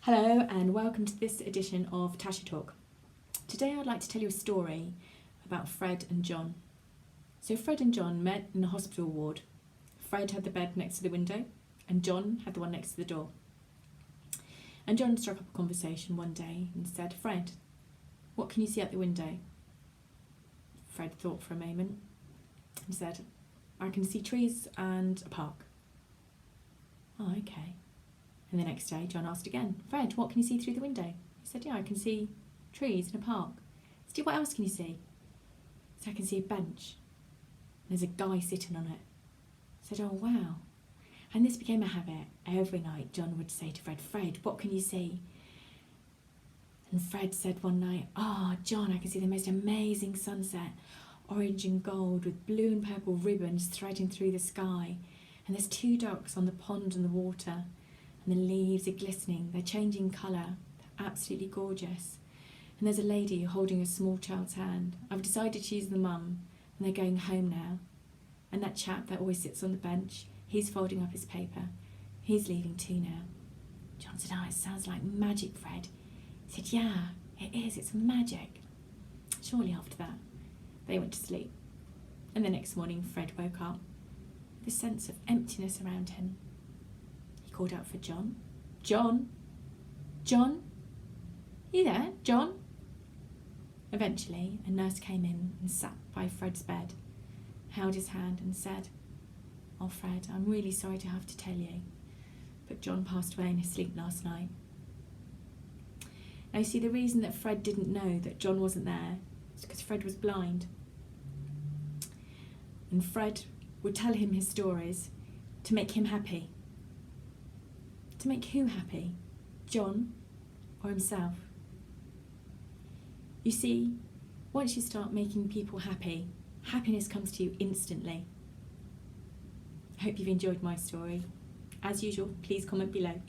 Hello and welcome to this edition of Tasha Talk. Today I'd like to tell you a story about Fred and John. So Fred and John met in the hospital ward. Fred had the bed next to the window and John had the one next to the door. And John struck up a conversation one day and said, "Fred, what can you see out the window?" Fred thought for a moment and said, "I can see trees and a park." "Oh, okay." And the next day, John asked again, "Fred, what can you see through the window?" He said, "Yeah, I can see trees and a park." He said, "What else can you see?" He said, "I can see a bench. And there's a guy sitting on it." He said, "Oh, wow." And this became a habit. Every night, John would say to Fred, "Fred, what can you see?" And Fred said one night, "Oh, John, I can see the most amazing sunset, orange and gold with blue and purple ribbons threading through the sky. And there's two ducks on the pond and the water. And the leaves are glistening, they're changing colour, they're absolutely gorgeous. And there's a lady holding a small child's hand. I've decided she's the mum, and they're going home now. And that chap that always sits on the bench, he's folding up his paper. He's leaving too now." John said, "Oh, it sounds like magic, Fred." He said, "Yeah, it is, it's magic." Shortly after that, they went to sleep. And the next morning, Fred woke up with a sense of emptiness around him. He called out for John. "John? John? You there, John?" Eventually, a nurse came in and sat by Fred's bed, held his hand and said, "Oh, Fred, I'm really sorry to have to tell you, but John passed away in his sleep last night." Now, you see, the reason that Fred didn't know that John wasn't there is because Fred was blind. And Fred would tell him his stories to make him happy. To make who happy? John or himself? You see, once you start making people happy, happiness comes to you instantly. I hope you've enjoyed my story. As usual, please comment below.